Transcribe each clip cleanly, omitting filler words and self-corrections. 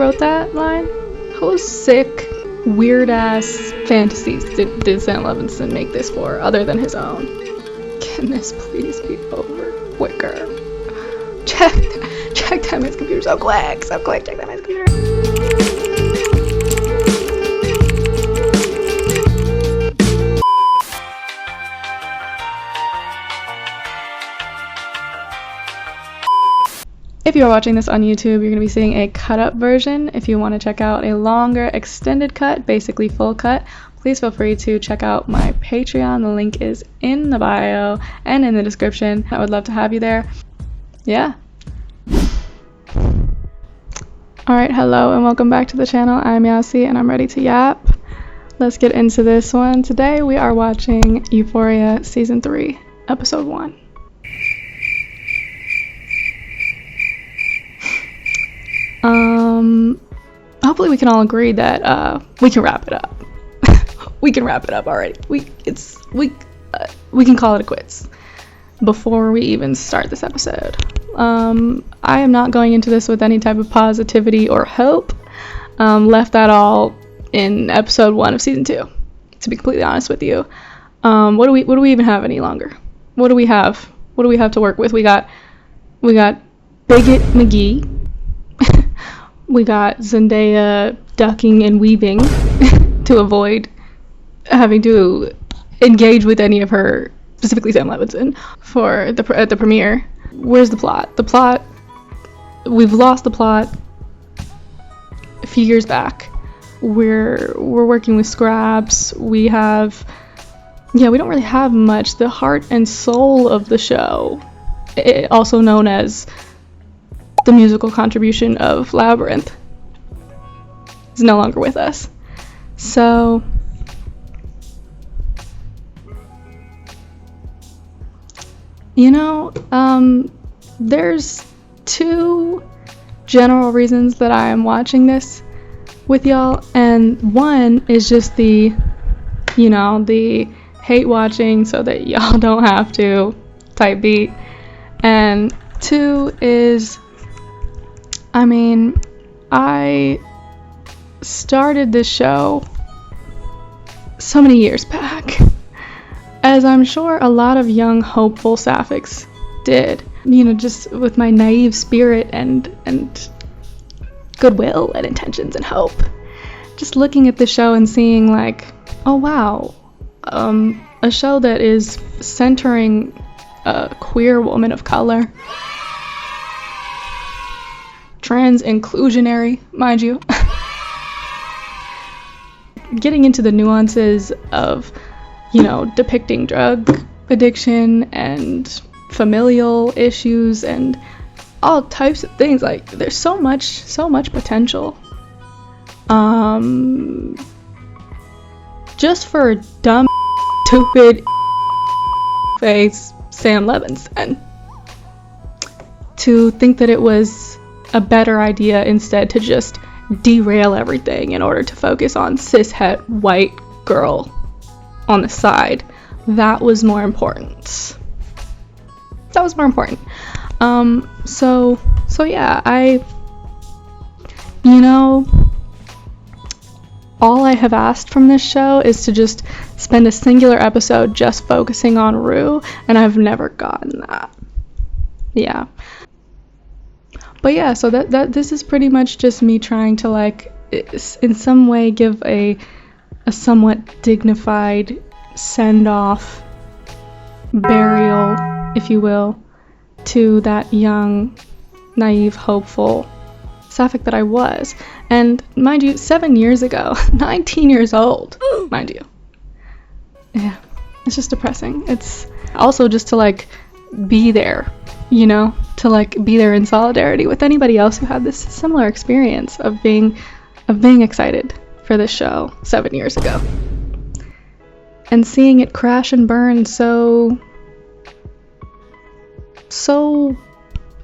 wrote that line? Whose sick, weird-ass fantasies did Sam Levinson make this for, other than his own? Can this please be over quicker? Check that man's computer so quick, check that man's computer. If you're watching this on YouTube, you're going to be seeing a cut-up version. If you want to check out a longer extended cut, basically full cut, please feel free to check out my Patreon. The link is in the bio and in the description. I would love to have you there. Yeah. Alright, hello and welcome back to the channel. I'm Yasi and I'm ready to yap. Let's get into this one. Today we are watching Euphoria Season 3, Episode 1. Hopefully we can all agree that we can wrap it up. We can wrap it up already. We can call it a quits before we even start this episode. I am not going into this with any type of positivity or hope. Left that all in episode 1 of season 2. To be completely honest with you, what do we even have any longer? What do we have? What do we have to work with? We got Bigot McGee. We got Zendaya ducking and weaving to avoid having to engage with any of her, specifically Sam Levinson, for at the premiere. Where's the plot? We've lost the plot a few years back. We're working with scraps. We don't really have much. The heart and soul of the show, also known as the musical contribution of Labyrinth, is no longer with us. So there's two general reasons that I am watching this with y'all, and one is just the hate watching so that y'all don't have to type beat, and two is, I started this show so many years back, as I'm sure a lot of young, hopeful sapphics did. Just with my naive spirit and goodwill and intentions and hope. Just looking at the show and seeing like, oh wow, a show that is centering a queer woman of color. Trans inclusionary, mind you. Getting into the nuances of, depicting drug addiction and familial issues and all types of things. Like, there's so much potential. Just for a dumb, stupid face Sam Levinson to think that it was a better idea instead to just derail everything in order to focus on cishet white girl on the side. That was more important. So yeah, all I have asked from this show is to just spend a singular episode just focusing on Rue, and I've never gotten that. Yeah. But yeah, so that this is pretty much just me trying to, like, in some way give a somewhat dignified send-off, burial, if you will, to that young, naive, hopeful sapphic that I was. And mind you, 7 years ago, 19 years old, mind you. Yeah, it's just depressing. It's also just to, like, be there, to, like, be there in solidarity with anybody else who had this similar experience of being excited for this show 7 years ago. And seeing it crash and burn so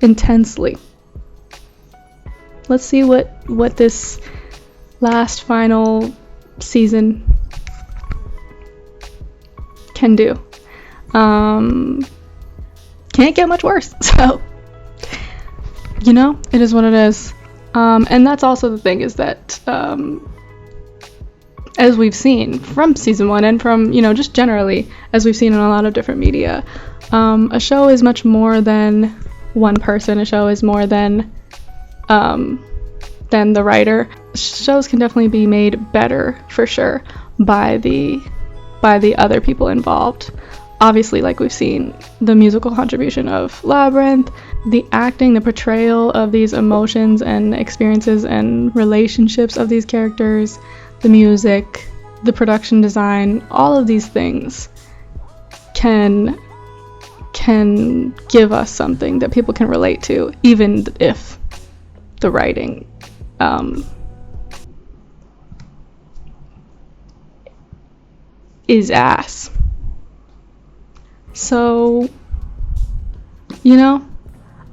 intensely. Let's see what this last final season can do. Can't get much worse. So, it is what it is. And that's also the thing, is that as we've seen from season 1 and from, you know, just generally, as we've seen in a lot of different media, a show is much more than one person. A show is more than the writer. Shows can definitely be made better, for sure, by the other people involved. Obviously, like we've seen, the musical contribution of Labyrinth, the acting, the portrayal of these emotions and experiences and relationships of these characters, the music, the production design, all of these things can give us something that people can relate to, even if the writing is ass. So, you know,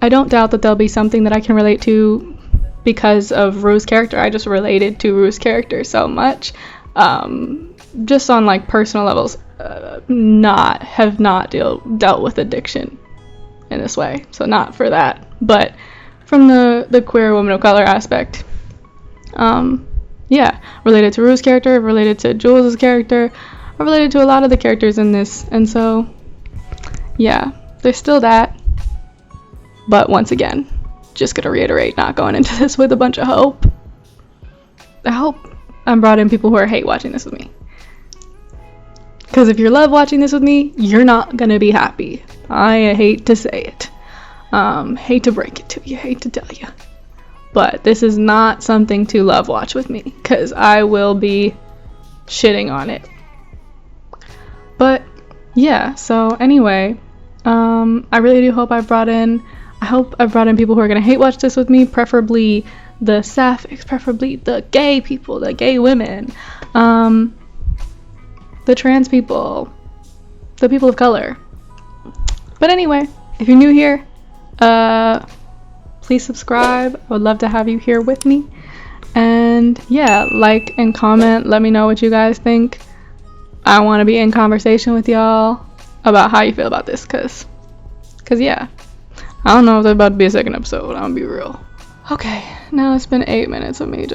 I don't doubt that there'll be something that I can relate to because of Rue's character. I just related to Rue's character so much, just on like personal levels. Have not dealt with addiction in this way, so not for that, but from the queer woman of color aspect. Yeah, related to Rue's character, related to Jules' character, related to a lot of the characters in this, and so yeah, there's still that. But once again, just gonna reiterate, not going into this with a bunch of hope. I hope I'm brought in people who hate watching this with me. Because if you love watching this with me, you're not gonna be happy. I hate to say it. Hate to break it to you, hate to tell you. But this is not something to love watch with me, because I will be shitting on it. But yeah, so anyway, I really do hope I hope I've brought in people who are gonna hate watch this with me, preferably the sapphics, preferably the gay people, the gay women, the trans people, the people of color. But anyway, if you're new here, please subscribe. I would love to have you here with me. And yeah, like and comment, let me know what you guys think. I want to be in conversation with y'all about how you feel about this, cause yeah, I don't know if there's about to be a second episode. I'm gonna be real. Okay, now it's been 8 minutes of me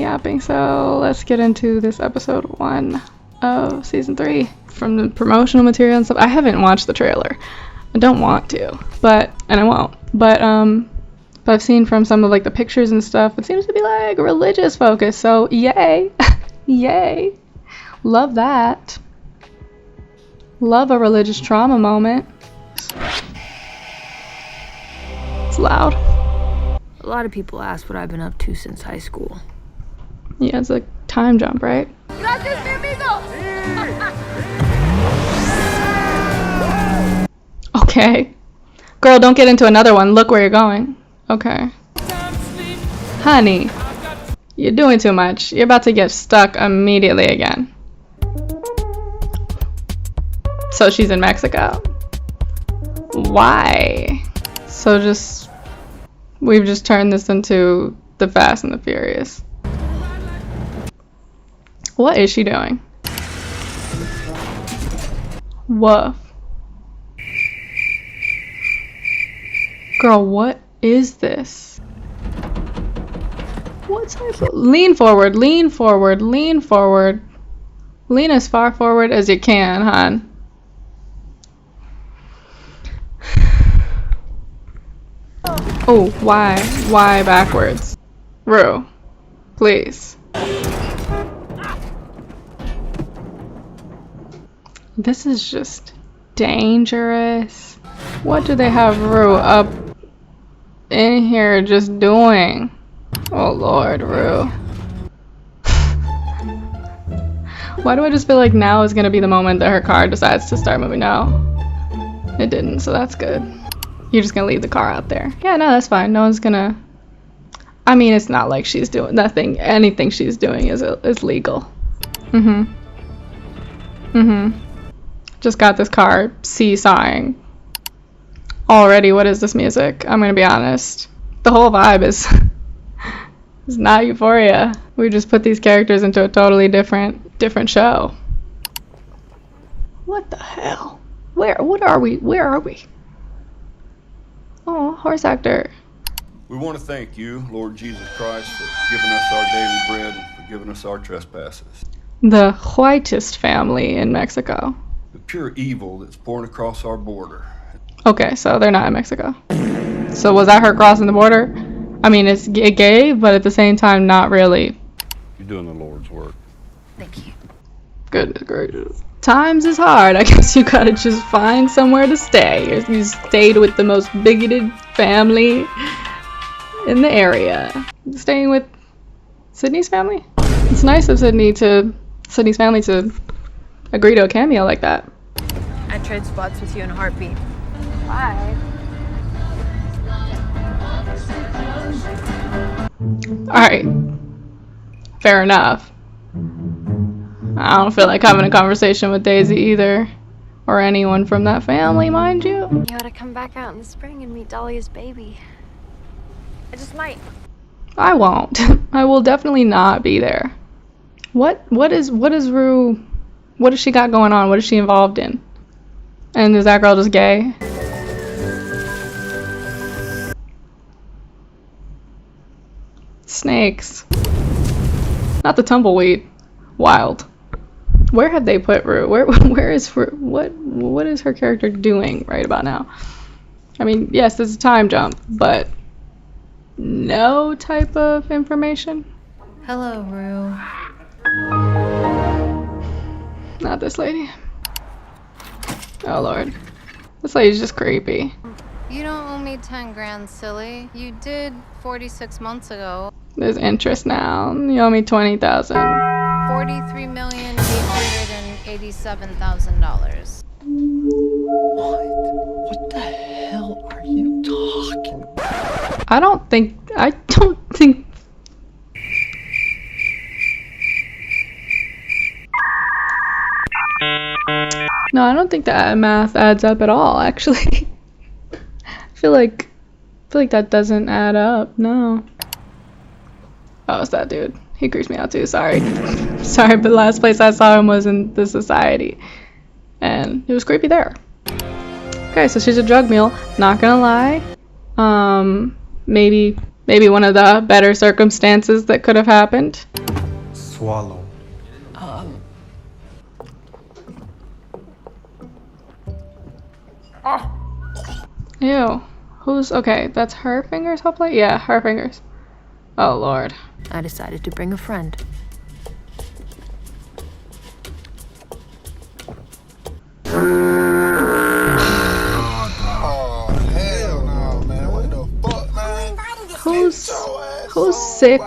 yapping, so let's get into this episode 1 of season 3. From the promotional material and stuff, I haven't watched the trailer. I don't want to, and I won't. But I've seen from some of like the pictures and stuff, it seems to be like religious focus. So yay, yay, love that. Love a religious trauma moment. It's loud. A lot of people ask what I've been up to since high school. Yeah, it's a time jump, right? Gracias, mi amigo. Okay. Girl, don't get into another one. Look where you're going. Okay. Honey, you're doing too much. You're about to get stuck immediately again. So she's in Mexico. Why? So we've just turned this into the Fast and the Furious. What is she doing? Woof. Girl, what is this? What type of... Lean forward, lean forward, lean forward. Lean as far forward as you can, hon. Oh, why? Why backwards? Rue, please. This is just dangerous. What do they have Rue up in here just doing? Oh Lord, Rue. Why do I just feel like now is gonna be the moment that her car decides to start moving? No, it didn't, so that's good. You're just gonna leave the car out there. Yeah, no, that's fine. No one's gonna... I mean, it's not like she's doing nothing. Anything she's doing is legal. Just got this car seesawing. Already, what is this music? I'm gonna be honest. The whole vibe is not Euphoria. We just put these characters into a totally different show. What the hell? What are we? Where are we? Oh, horse actor. We want to thank you, Lord Jesus Christ, for giving us our daily bread and forgiving us our trespasses. The whitest family in Mexico. The pure evil that's pouring across our border. Okay, so they're not in Mexico. So was that her crossing the border? I mean, it's gay, but at the same time, not really. You're doing the Lord's work. Thank you. Goodness gracious. Times is hard. I guess you gotta just find somewhere to stay. You stayed with the most bigoted family in the area. Staying with Sydney's family? It's nice of Sydney's family to agree to a cameo like that. I'd trade spots with you in a heartbeat. Why? Alright. Fair enough. I don't feel like having a conversation with Daisy either. Or anyone from that family, mind you. You ought to come back out in the spring and meet Dahlia's baby. I just might. I won't. I will definitely not be there. What is Rue? What does she got going on? What is she involved in? And is that girl just gay? Snakes. Not the tumbleweed. Wild. Where have they put Rue? Where is Rue? What is her character doing right about now? I mean, yes, there's a time jump, but no type of information. Hello, Rue. Not this lady. Oh lord. This lady's just creepy. You don't owe me 10 grand, silly. You did 46 months ago. There's interest now. You owe me $20,000. $43,887,000. What the hell are you talking about? I don't think No, I don't think that math adds up at all, actually. I feel like that doesn't add up. No. Oh, it's that dude. He creeps me out too. Sorry. Sorry, but the last place I saw him was in the society. And it was creepy there. Okay, so she's a drug mule. Not gonna lie. Maybe one of the better circumstances that could have happened. Swallow. Ew. Okay, that's her fingers, hopefully? Yeah, her fingers. Oh, Lord. I decided to bring a friend. Oh, hell no, man. What the fuck, man? Who's sick,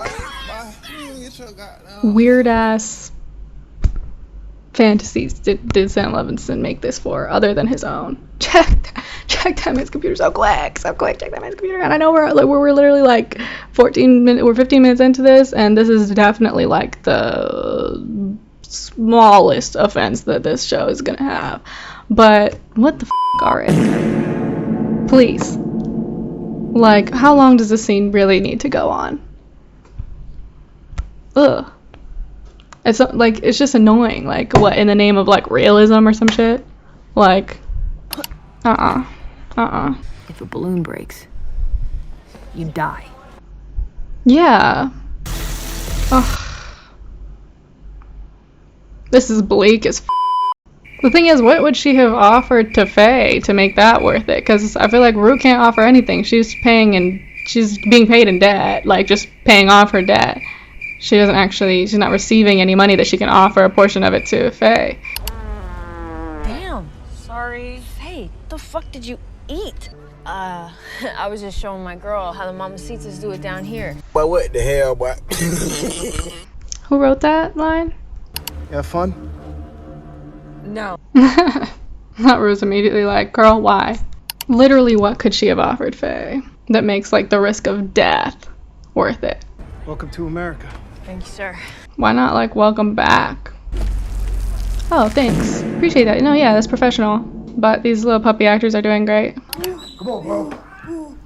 weird-ass fantasies did Sam Levinson make this for, other than his own? Check that man's computer so quick, check that man's computer. And I know we're literally like 15 minutes into this, and this is definitely like the smallest offense that this show is gonna have. But what the already? Please. Like, how long does this scene really need to go on? Ugh. It's like, it's just annoying. Like, what, in the name of like realism or some shit? Like, If a balloon breaks, you die. Yeah. Ugh. This is bleak as f. The thing is, what would she have offered to Faye to make that worth it? Because I feel like Rue can't offer anything. She's being paid in debt, like just paying off her debt. She's not receiving any money that she can offer a portion of it to Faye. Damn. Sorry. Hey, the fuck did you eat? I was just showing my girl how the mamacitas do it down here. But what the hell, boy? Who wrote that line? You have fun? No. Not Rue's immediately like, girl, why? Literally, what could she have offered Faye that makes like the risk of death worth it? Welcome to America. Thank you, sir. Why not like welcome back? Oh, thanks. Appreciate that. No, yeah, that's professional. But these little puppy actors are doing great. Come on, bro.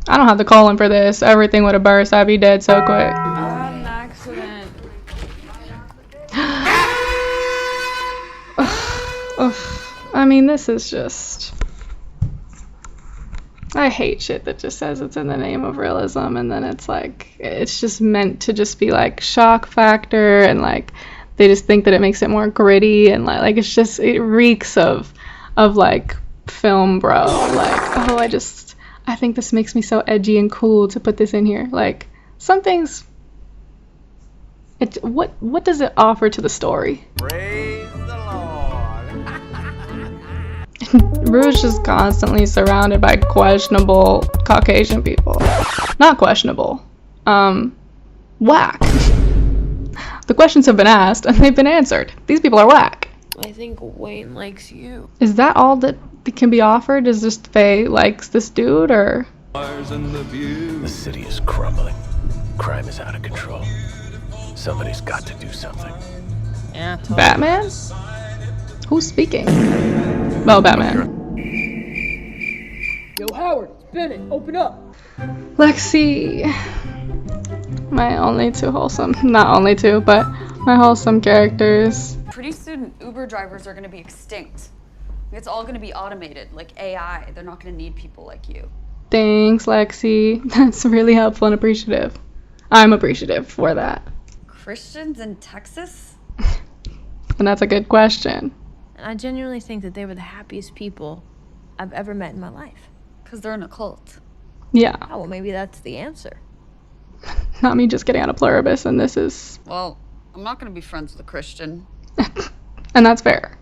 I don't have the colon for this. Everything would have burst. I'd be dead so quick. I had an accident. Ugh. I mean, this is just... I hate shit that just says it's in the name of realism, and then it's like, it's just meant to just be like shock factor, and like they just think that it makes it more gritty, and like it's just, it reeks of like film bro. Like, oh, I think this makes me so edgy and cool to put this in here. Like, some things, what does it offer to the story? Praise the Lord. Rue's just constantly surrounded by questionable Caucasian people. Not questionable. Whack. The questions have been asked and they've been answered. These people are whack. I think Wayne likes you. Is that all that can be offered? Is just Faye likes this dude, or? The city is crumbling. Crime is out of control. Somebody's got to do something. Yeah, totally. Batman? Who's speaking? Well, Batman. Yo, Howard, it's Bennett. Open up. Lexi. My only two wholesome, not only two, but my wholesome characters. Pretty soon, Uber drivers are going to be extinct. It's all going to be automated, like AI. They're not going to need people like you. Thanks, Lexi. That's really helpful and appreciative. I'm appreciative for that. Christians in Texas? And that's a good question. And I genuinely think that they were the happiest people I've ever met in my life. Because they're in a cult. Yeah. Oh, well, maybe that's the answer. Not me just getting on a pluribus, and this is... Well, I'm not going to be friends with a Christian. And that's fair.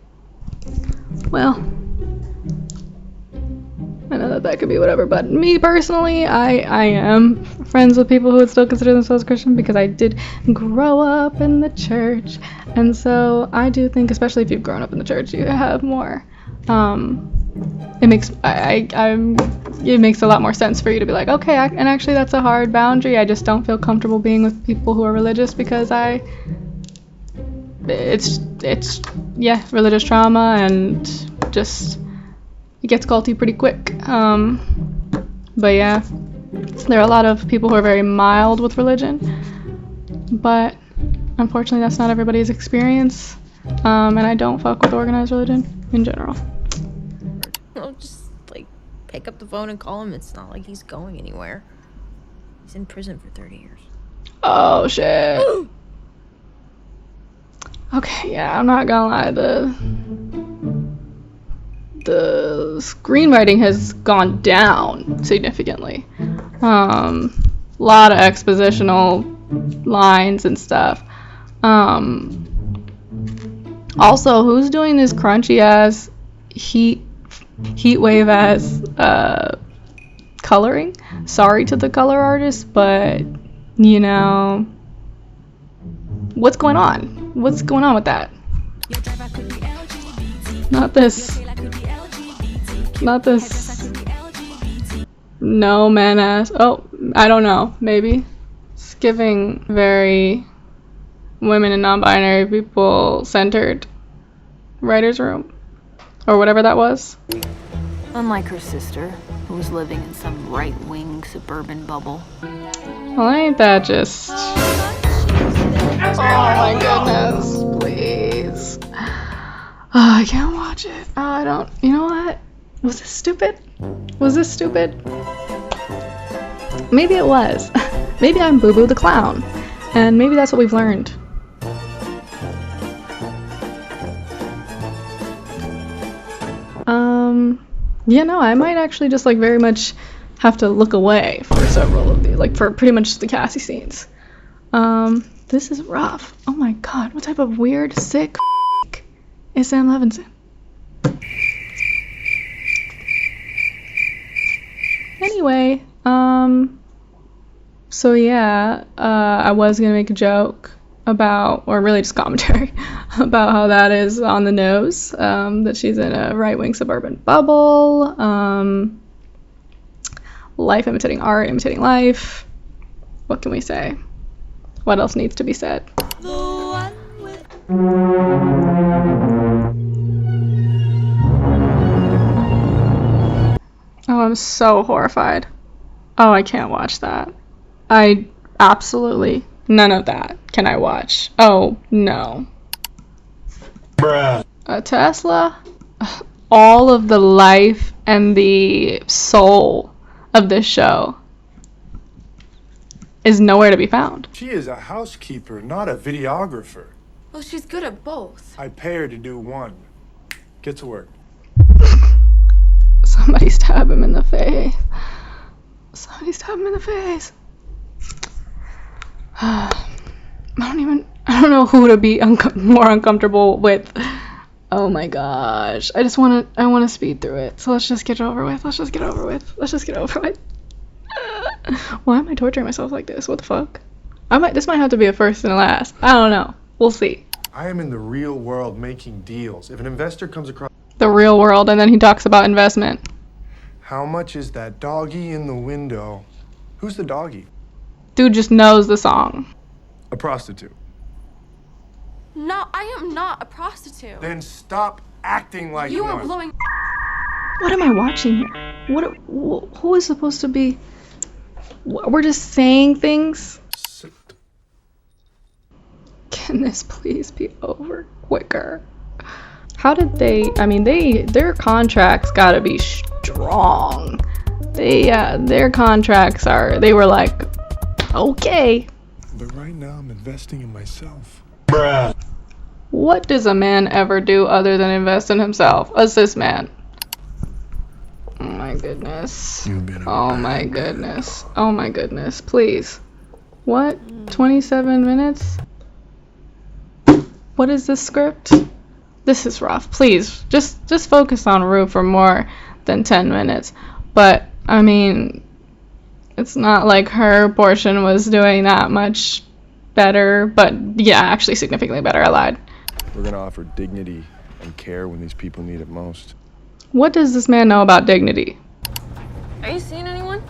Well, I know that could be whatever, but me personally, I am friends with people who would still consider themselves Christian, because I did grow up in the church, and so I do think, especially if you've grown up in the church, you have more, it makes it makes a lot more sense for you to be like, okay, and actually that's a hard boundary. I just don't feel comfortable being with people who are religious, because it's religious trauma, and just it gets culty pretty quick. But yeah, there are a lot of people who are very mild with religion, but unfortunately that's not everybody's experience. And I don't fuck with organized religion in general. I'll just like pick up the phone and call him. It's not like he's going anywhere. He's in prison for 30 years. Oh shit. Okay, yeah, I'm not gonna lie, the screenwriting has gone down significantly. Lot of expositional lines and stuff. Also, who's doing this crunchy ass heat wave ass coloring? Sorry to the color artist, but you know, what's going on? What's going on with that? Not this. No man ass. Oh, I don't know. Maybe. It's giving very women and non-binary people centered writer's room. Or whatever that was. Unlike her sister, who was living in some right-wing suburban bubble. Well, ain't that just... Oh my goodness, please. Oh, I can't watch it. Oh, I don't... You know what? Was this stupid? Was this stupid? Maybe it was. Maybe I'm Boo Boo the Clown. And maybe that's what we've learned. Yeah, no, I might actually just like very much have to look away for several of these, like for pretty much the Cassie scenes. This is rough. Oh my god, what type of weird, sick is Sam Levinson? Anyway, so yeah, I was gonna make a joke about, or really just commentary, about how that is on the nose, that she's in a right-wing suburban bubble, life imitating art, imitating life. What can we say? What else needs to be said? Oh, I'm so horrified. Oh, I can't watch that. I absolutely, none of that can I watch. Oh, no. Bruh. A Tesla? All of the life and the soul of this show is nowhere to be found. She is a housekeeper, not a videographer. Well, she's good at both. I pay her to do one. Get to work. Somebody stab him in the face. Somebody stab him in the face. I don't know who to be more uncomfortable with. Oh my gosh. I want to speed through it. So let's just get it over with. Let's just get it over with. Why am I torturing myself like this? What the fuck? This might have to be a first and a last. I don't know. We'll see. I am in the real world making deals. If an investor comes across The real world, and then he talks about investment. how much is that doggy in the window? Who's the doggy? Dude just knows the song. A prostitute. No, I am not a prostitute. Then stop acting like You one. are blowing. What am I watching here? Who is supposed to be? We're just saying things. Can this please be over quicker? How did they? I mean, their contracts gotta be strong. Their contracts are. They were like, okay. But right now I'm investing in myself. Bruh. What does a man ever do other than invest in himself? A cis man. Oh my goodness. Oh my goodness. Oh my goodness. Please. What? 27 minutes? What is this script? This is rough. Please, just focus on Rue for more than 10 minutes. But, I mean, it's not like her portion was doing that much better. But, yeah, actually significantly better. I lied. We're gonna offer dignity and care when these people need it most. What does this man know about dignity? Are you seeing anyone?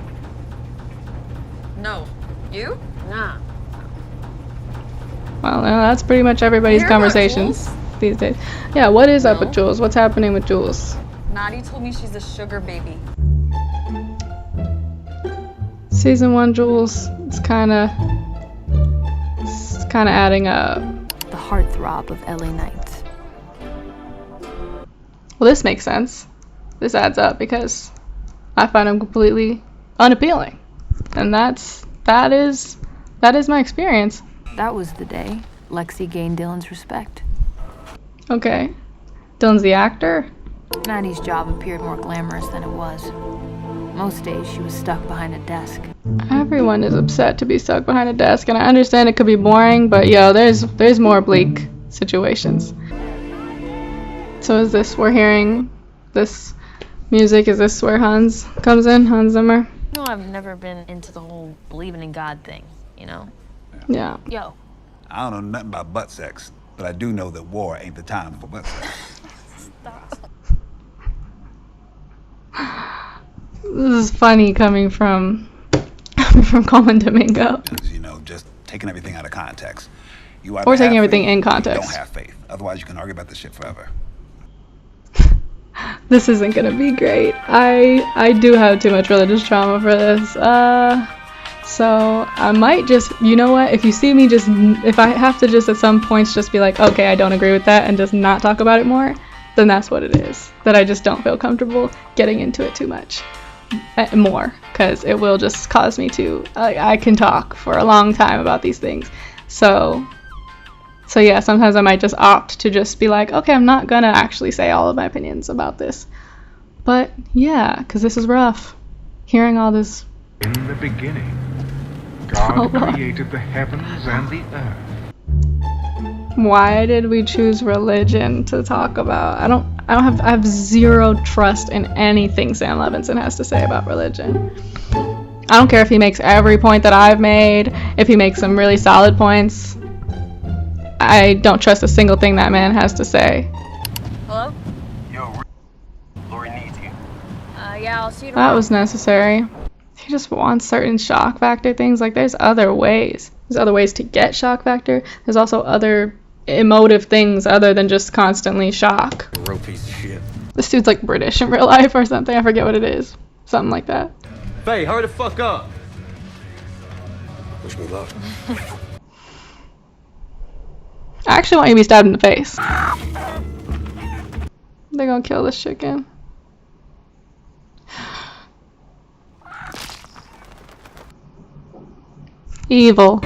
No. You? Nah. Well, that's pretty much everybody's Hear about conversations Jules? these days. Yeah, what is up No. with Jules? What's happening with Jules? Maddie told me she's a sugar baby. Season 1 Jules, it's kind of adding up. The heartthrob of LA nights. Well, this makes sense. This adds up because I find him completely unappealing, and that is my experience. That was the day Lexi gained Dylan's respect. Okay, Dylan's the actor. Maddie's job appeared more glamorous than it was. Most days she was stuck behind a desk. Everyone is upset to be stuck behind a desk, and I understand it could be boring, but yo, there's more bleak situations. So is this, we're hearing this music, is this where Hans comes in, Hans Zimmer? No, I've never been into the whole believing in God thing, you know? Yeah. Yo. I don't know nothing about butt sex, but I do know that war ain't the time for butt sex. This is funny coming from Colin Domingo. You know, just taking everything out of context. You Or taking have everything faith, in or you context. don't have faith. Otherwise, you can argue about this shit forever. This isn't gonna be great. I do have too much religious trauma for this. So I might just, you know what, if you see me just, if I have to just at some points just be like, okay, I don't agree with that, and just not talk about it more, then that's what it is. That I just don't feel comfortable getting into it too much. More, because it will just cause me to, I can talk for a long time about these things. So yeah, sometimes I might just opt to just be like, okay, I'm not gonna actually say all of my opinions about this. But yeah, because this is rough. Hearing all this. In the beginning, God created the heavens and the earth. Why did we choose religion to talk about? I have zero trust in anything Sam Levinson has to say about religion. I don't care if he makes every point that I've made, if he makes some really solid points. I don't trust a single thing that man has to say. Hello? Yo, Lori needs you. Yeah, I'll see you tomorrow. That was necessary. He just wants certain shock factor things. Like, there's other ways. There's other ways to get shock factor. There's also other emotive things other than just constantly shock. A real piece of shit. This dude's like British in real life or something. I forget what it is. Something like that. Faye, hurry the fuck up. Wish me luck. I actually want you to be stabbed in the face. They're gonna kill this chicken. Evil.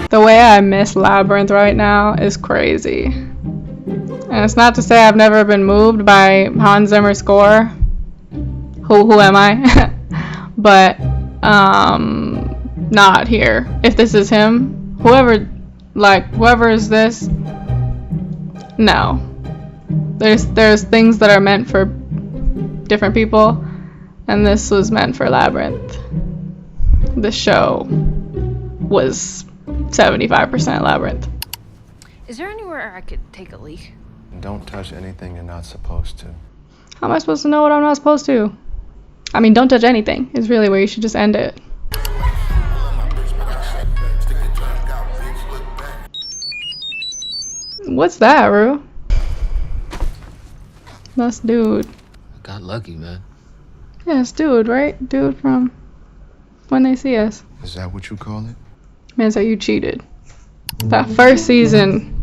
The way I miss Labyrinth right now is crazy. And it's not to say I've never been moved by Hans Zimmer's score. Who am I? But not here. If this is him, whoever is this, no. There's things that are meant for different people, and this was meant for Labyrinth. The show was 75% Labyrinth. Is there anywhere I could take a leak? Don't touch anything you're not supposed to. How am I supposed to know what I'm not supposed to? I mean, don't touch anything is really where you should just end it. What's that, Rue? That's dude. I got lucky, man. Yeah, it's dude, right? Dude from When They See Us. Is that what you call it? Man, so you cheated. That first season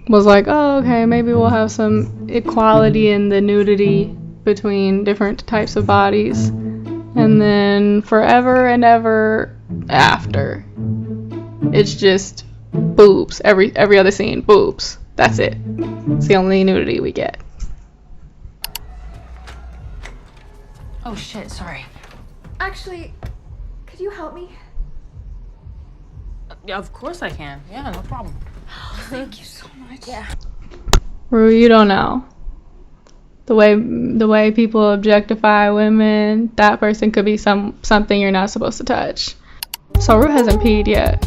was like, oh, okay, maybe we'll have some equality in the nudity between different types of bodies. And then forever and ever after, it's just boobs. Every other scene, boobs. That's it. It's the only nudity we get. Oh shit, sorry. Actually, could you help me? Yeah, of course I can. Yeah, no problem. Oh, thank you so much. Yeah. Rue, you don't know. The way people objectify women, that person could be something you're not supposed to touch. So Rue hasn't peed yet.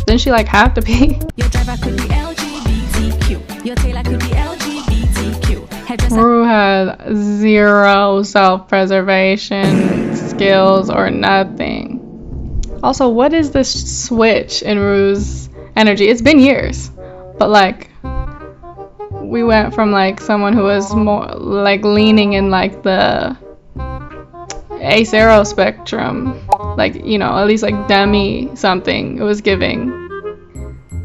Didn't she like have to pee? Your driver could be LGBTQ. Your tailor could be LGBTQ. Rue has zero self-preservation skills or nothing. Also, what is this switch in Rue's energy? It's been years, but like we went from like someone who was more like leaning in like the Ace-Arrow spectrum, like, you know, at least like Demi something it was giving.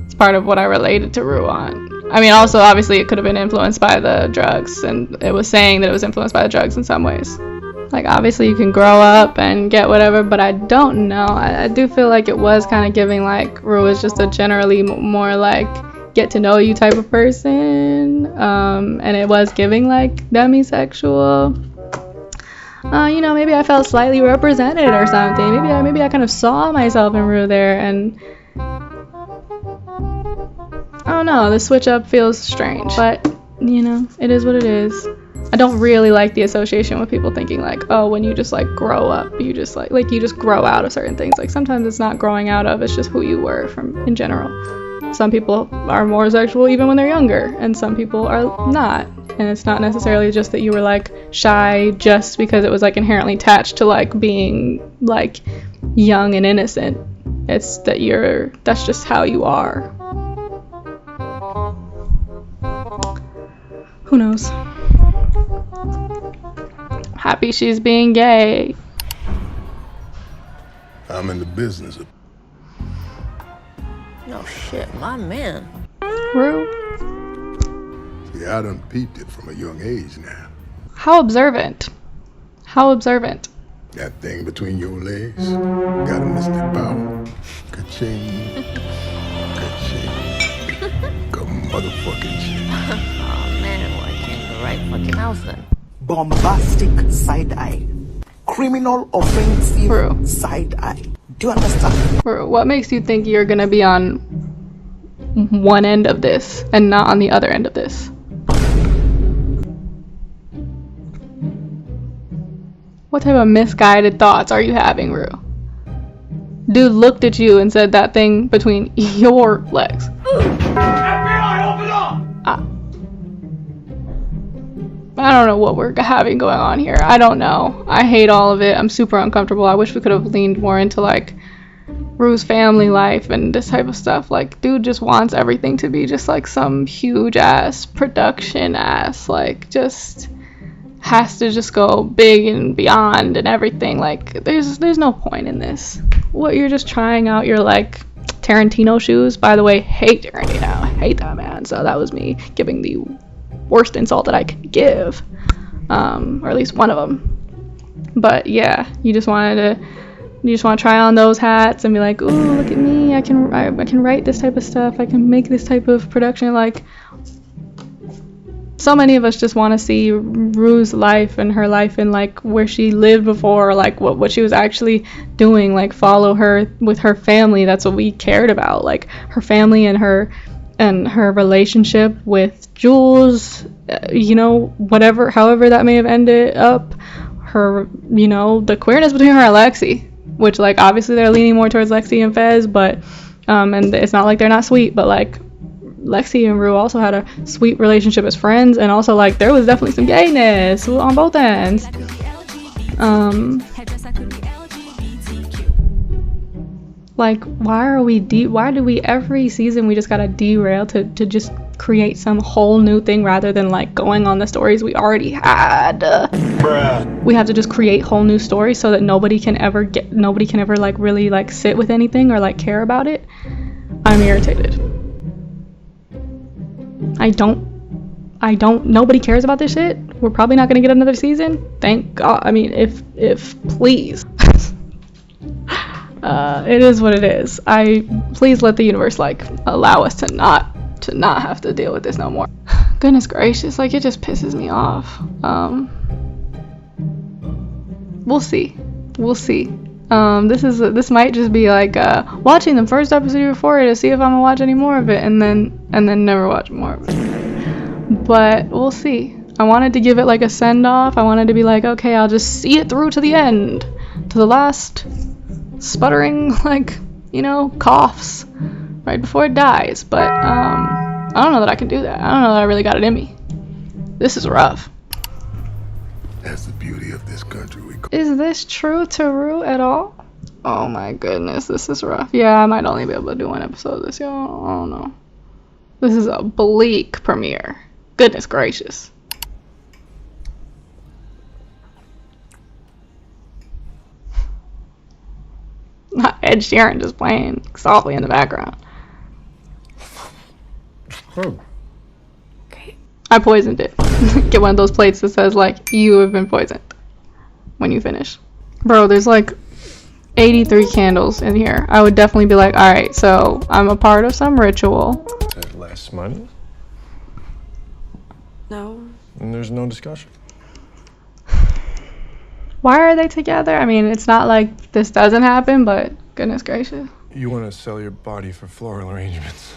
It's part of what I related to Rue on. I mean, also obviously it could have been influenced by the drugs, and it was saying that it was influenced by the drugs in some ways. Like, obviously you can grow up and get whatever, but I don't know. I do feel like it was kind of giving like Rue is just a generally more like get to know you type of person, and it was giving like demisexual. You know, maybe I felt slightly represented or something. Maybe I kind of saw myself in Rue there, and I don't know. The switch up feels strange, but you know, it is what it is. I don't really like the association with people thinking like, oh, when you just like grow up, you just like you just grow out of certain things. Like sometimes it's not growing out of, it's just who you were from in general. Some people are more sexual even when they're younger, and some people are not. And it's not necessarily just that you were like shy just because it was like inherently attached to like being like young and innocent. It's that that's just how you are. Who knows? Happy she's being gay. I'm in the business of... Oh shit, my man. Rue. See, I done peeped it from a young age now. How observant. How observant. That thing between your legs got a mystic power. Ka-ching. Ka-ching. Ka-motherfucking ching. Oh man, well I came to the right fucking house then. Bombastic side eye. Criminal offensive side eye. Do you understand? What makes you think you're gonna be on one end of this and not on the other end of this? What type of misguided thoughts are you having, Rue? Dude looked at you and said that thing between your legs. FBI, open up! I don't know what we're having going on here. I don't know. I hate all of it. I'm super uncomfortable. I wish we could have leaned more into like Rue's family life and this type of stuff. Like, dude just wants everything to be just like some huge ass production ass, like just has to just go big and beyond and everything. Like there's no point in this. What, you're just trying out your like Tarantino shoes? By the way, hate Tarantino. I hate that man. So that was me giving the worst insult that I could give, or at least one of them. But yeah, you just want to try on those hats and be like, ooh, look at me, I can write this type of stuff, I can make this type of production. Like, so many of us just want to see Rue's life and her life and like where she lived before, like what she was actually doing, like follow her with her family. That's what we cared about, like her family and her relationship with Jules, whatever, however that may have ended up, her, the queerness between her and Lexi, which like obviously they're leaning more towards Lexi and Fez, but and it's not like they're not sweet, but like Lexi and Rue also had a sweet relationship as friends, and also like there was definitely some gayness on both ends. Like, why do we every season we just gotta derail to just create some whole new thing rather than like going on the stories we already had? We have to just create whole new stories so that nobody can ever like really like sit with anything or like care about it. I'm irritated. Nobody cares about this shit. We're probably not gonna get another season. Thank God. I mean, if please. It is what it is. Please let the universe like allow us to not have to deal with this no more. Goodness gracious, like it just pisses me off. We'll see. This might just be like watching the first episode of Euphoria to see if I'm gonna watch any more of it, and then never watch more of it. But we'll see. I wanted to give it like a send off. I wanted to be like, okay, I'll just see it through to the end, to the last sputtering like coughs right before it dies. But I don't know that I can do that. I don't know that I really got it in me. This is rough. That's the beauty of this country. Is this true to Rue at all? Oh my goodness, this is rough. Yeah, I might only be able to do one episode of this, y'all. I don't know. This is a bleak premiere. Goodness gracious. Not Ed Sheeran just playing softly in the background. Okay. I poisoned it. Get one of those plates that says like, you have been poisoned when you finish. Bro, there's like 83 candles in here. I would definitely be like, alright, so I'm a part of some ritual. That less money? No. And there's no discussion. Why are they together? I mean, it's not like this doesn't happen, but goodness gracious. You want to sell your body for floral arrangements?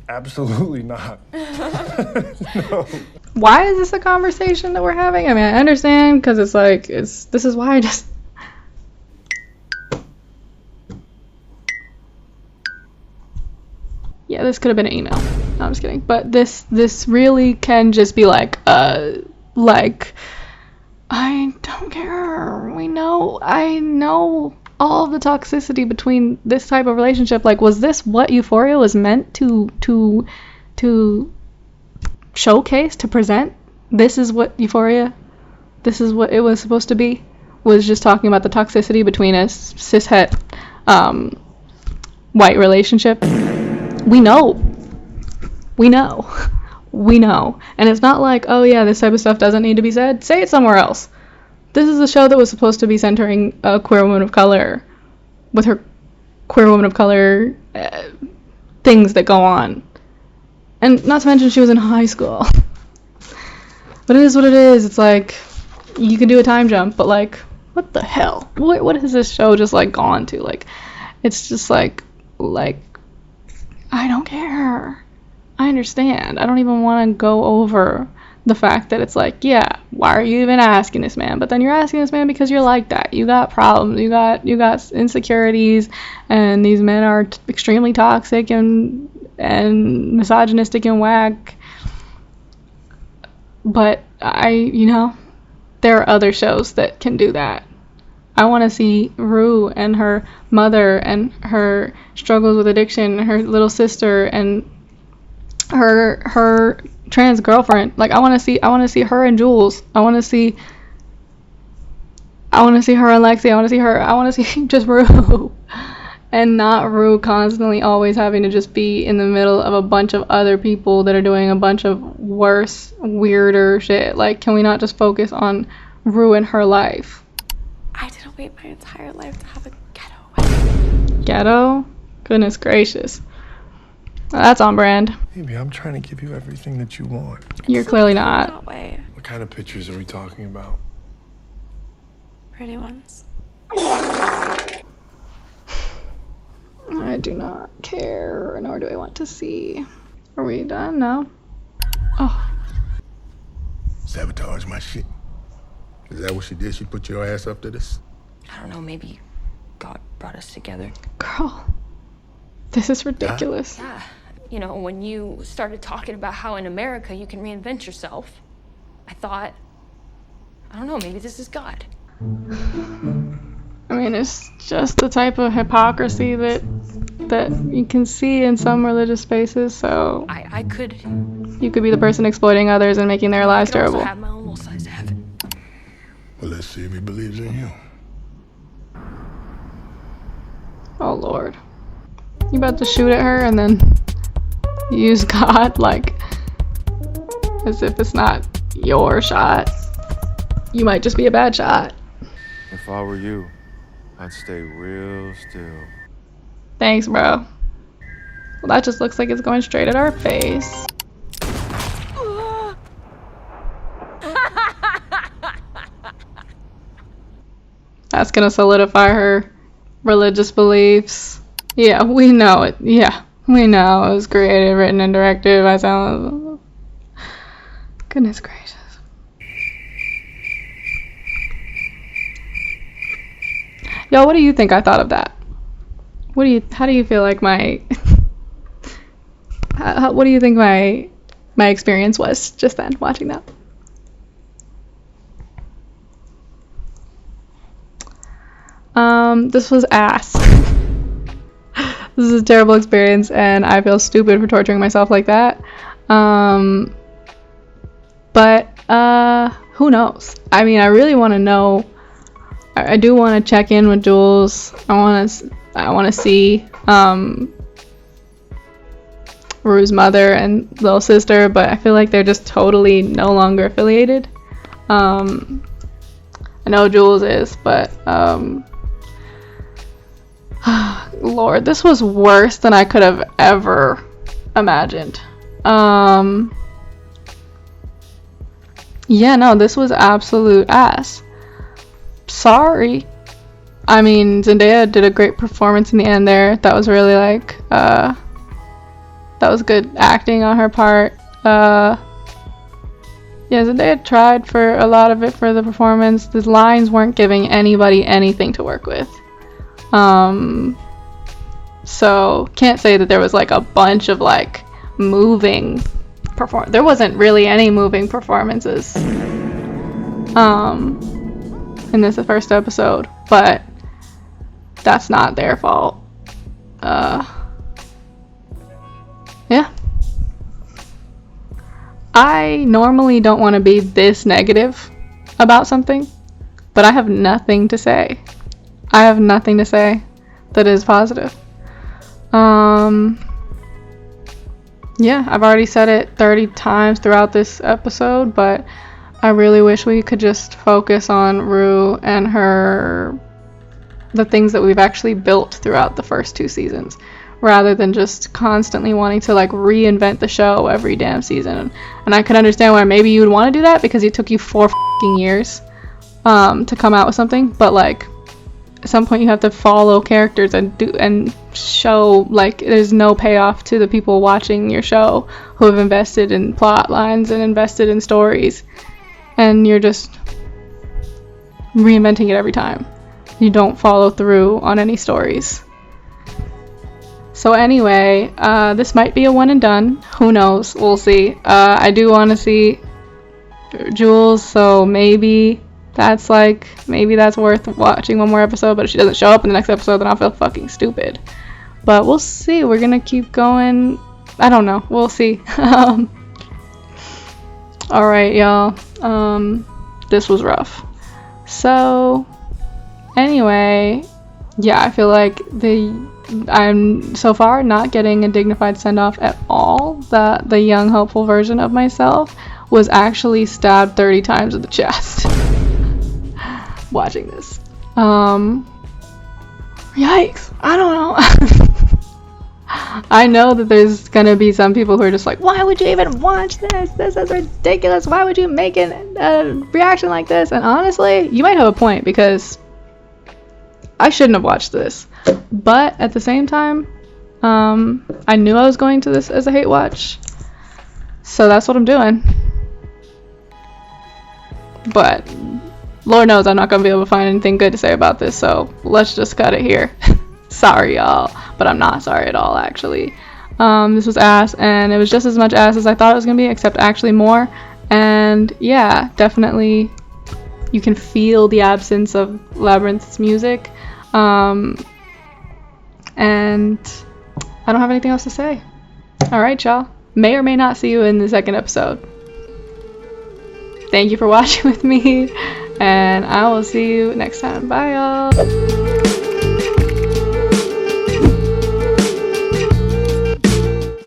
Absolutely not. No. Why is this a conversation that we're having? I mean, I understand because it's like, this is why I just... Yeah, this could have been an email. No, I'm just kidding. But this really can just be like, I don't care. I know all of the toxicity between this type of relationship. Like, was this what Euphoria was meant to showcase, to present? This is what Euphoria, this is what it was supposed to be, was just talking about the toxicity between a cishet white relationship. We know. And it's not like, oh yeah, this type of stuff doesn't need to be said. Say it somewhere else. This is a show that was supposed to be centering a queer woman of color with her queer woman of color things that go on. And not to mention she was in high school. But it is what it is. It's like, you can do a time jump, but like, what the hell? What has this show just like gone to? Like, it's just like, I don't care. I understand. I don't even want to go over the fact that it's like, yeah, why are you even asking this man? But then you're asking this man because you're like that. You got problems. You got insecurities, and these men are extremely toxic and misogynistic and whack. But there are other shows that can do that. I want to see Rue and her mother and her struggles with addiction, her little sister and her trans girlfriend. Like, I want to see her and Jules. I want to see her and Lexi. I want to see just Rue. And not Rue constantly always having to just be in the middle of a bunch of other people that are doing a bunch of worse, weirder shit. Like, can we not just focus on ruin her life. I didn't wait my entire life to have a ghetto wedding. Ghetto? Goodness gracious. That's on brand. Baby, I'm trying to give you everything that you want. You're clearly not. That way. What kind of pictures are we talking about? Pretty ones. I do not care, nor do I want to see. Are we done? No. Oh. Sabotage my shit. Is that what she did? She put your ass up to this? I don't know, maybe God brought us together. Girl. This is ridiculous. Yeah. You know, when you started talking about how in America you can reinvent yourself, I thought, I don't know, maybe this is God. I mean, it's just the type of hypocrisy that you can see in some religious spaces, so I could... You could be the person exploiting others and making their lives terrible. I have my own little slice of heaven. Well, let's see if he believes in you. Oh, Lord. You about to shoot at her and then use God, like, as if it's not your shot. You might just be a bad shot. If I were you, I'd stay real still. Thanks, bro. Well, that just looks like it's going straight at our face. That's gonna solidify her religious beliefs. Yeah, we know it. Yeah, we know it was created, written, and directed by someone. Goodness gracious. Y'all, what do you think I thought of that? How do you feel like my what do you think my experience was just then watching that? This was ass. This is a terrible experience and I feel stupid for torturing myself like that. But who knows? I mean, I really want to know. I do want to check in with Jules. I want to see Rue's mother and little sister, but I feel like they're just totally no longer affiliated. I know Jules is, but Lord, this was worse than I could have ever imagined. Yeah, no, this was absolute ass. Sorry. I mean, Zendaya did a great performance in the end there. That was really like, that was good acting on her part. Yeah, Zendaya tried for a lot of it for the performance. The lines weren't giving anybody anything to work with. So can't say that there was like a bunch of like moving there wasn't really any moving performances in this first episode, but that's not their fault. Yeah. I normally don't want to be this negative about something, but I have nothing to say. I have nothing to say that is positive. Yeah, I've already said it 30 times throughout this episode, but I really wish we could just focus on Rue and the things that we've actually built throughout the first 2 seasons, rather than just constantly wanting to like reinvent the show every damn season. And I can understand why maybe you would want to do that because it took you 4 f***ing years to come out with something, but like at some point you have to follow characters and show like there's no payoff to the people watching your show who have invested in plot lines and invested in stories, and you're just reinventing it every time. You don't follow through on any stories. So anyway, this might be a one and done. Who knows? We'll see. I do want to see Jules, so maybe that's worth watching one more episode, but if she doesn't show up in the next episode, then I'll feel fucking stupid. But we'll see. We're gonna keep going. I don't know. We'll see. Alright, y'all. This was rough. So, anyway, yeah, I feel like I'm so far not getting a dignified send-off at all. The young, hopeful version of myself was actually stabbed 30 times in the chest. watching this. Yikes. I don't know. I know that there's gonna be some people who are just like, why would you even watch this? This is ridiculous. Why would you make a reaction like this? And honestly, you might have a point, because I shouldn't have watched this. But at the same time, I knew I was going to this as a hate watch, so that's what I'm doing. But Lord knows I'm not gonna be able to find anything good to say about this, so let's just cut it here. Sorry y'all, but I'm not sorry at all, actually. This was ass, and it was just as much ass as I thought it was gonna be, except actually more. And yeah, definitely you can feel the absence of Labyrinth's music. And I don't have anything else to say. Alright, y'all. May or may not see you in the second episode. Thank you for watching with me, and I will see you next time. Bye, y'all.